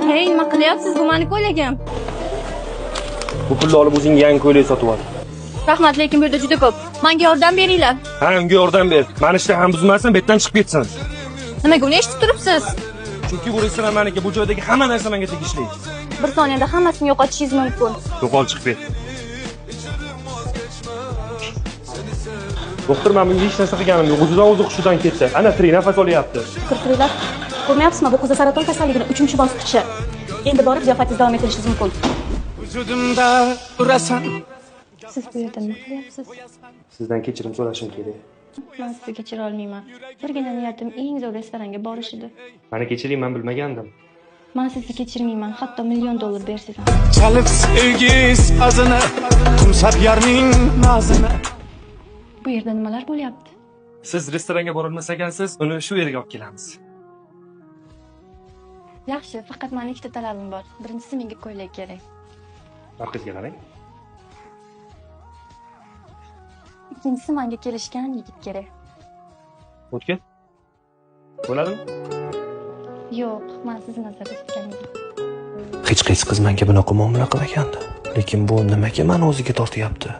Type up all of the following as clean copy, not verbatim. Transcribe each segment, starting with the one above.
Hey, nima qilyapsiz? Bu meni ko'ylagim. Bu pulni olib o'zingga yangi ko'ylak sotib ol. Rahmat, lekin bu yerda juda ko'p. Menga yordam beringlar. Ha, unga yordam ber. Mani ishda ham buzmasin, betdan chiqib ketsin. Nimaga uni eshitib turibsiz? Chunki bu restoran meniki, bu joydagi hamma narsa menga tegishli. Bir soniyada hammasini yo'qotishingiz mumkin. Yo'qol chiqib ket. Doktor, men bunga hech narsa qilganim yo'q. O'zidan o'zi hushidan ketdi. Ana tiri nafas olyapti. Kirkiringlar. Ko'rmayapsizmi? Bu qizda saraton kasalligining 3-bosqichi. Endi borib ziyofatingizni davom ettirishingiz mumkin. Vücudumda urasan. Siz bu yerda nima qilyapsiz? Sizdan kechirim so'rashim kerak. Men sizni kechira olmayman. Birgina niyatim eng zo'r restoranga borish edi. Mani kechiring, men bilmagandim. Men sizni kechirmayman, hatto $1,000,000 bersiz ham. Çalıp sevgi sazını, kumsat yarning nazını. Bu yerda nimalar bo'lyapti? Siz restoranga borolmas ekansiz, uni shu yerga olib kelamiz. Yaxshi, faqat mening ikkita talabim bor. Birinchisi menga ko'ylak kerak. Markazga qarang. Ikkinchisi menga kelishgan yigit kerak. O'tgan. Bo'ladimi? Yo'q, men sizni nazarda tutgan edim. Hech qaysi qiz menga bunaqa muomala qilmagandi. Lekin bu nimaga meni o'ziga tortyapti?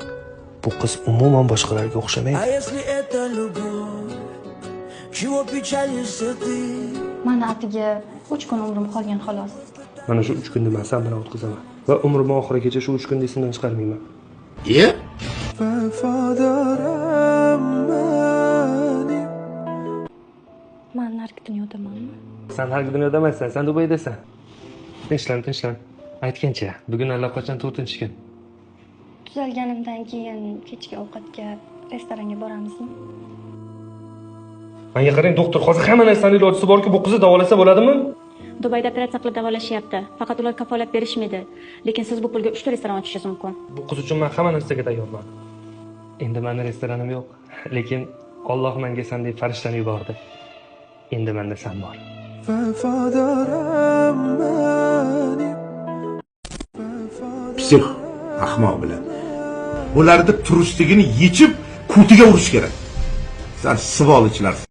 Bu qiz umuman boshqalarga o'xshamaydi. Mana atiga 3 kun umrim qolgan xolos. Mana shu 3 kunni men sen bilan o'tkazaman va umrim oxirigacha shu 3 kunni esimdan chiqarmayman. Men nargi dunyodamanmi? Sen nargi dunyoda emassan, sen Dubaydasan. Tinchlan. Aytgancha, bugun allaqachon 4-chi kun. Tuzalganimdan keyin kechki ovqatga restoranga boramizmi? Menga qarang, doktor, hozir hamma narsaning ilojisi borki, bu qizni davolasa bo'ladimi? Dubayda operatsiya qilib davolashyapti. Faqat ular kafolat berishmaydi. Lekin siz bu pulga 3 ta restoran ochishingiz mumkin. Bu qiz uchun men hamma narsaga tayyorman. Endi meni restoranim yo'q, lekin Alloh menga sendek farishtani yubordi. Endi menda sen bor. Psix ahmoq bilan bularni turistligini yechib kutiga urish kerak. Sen sivolichilar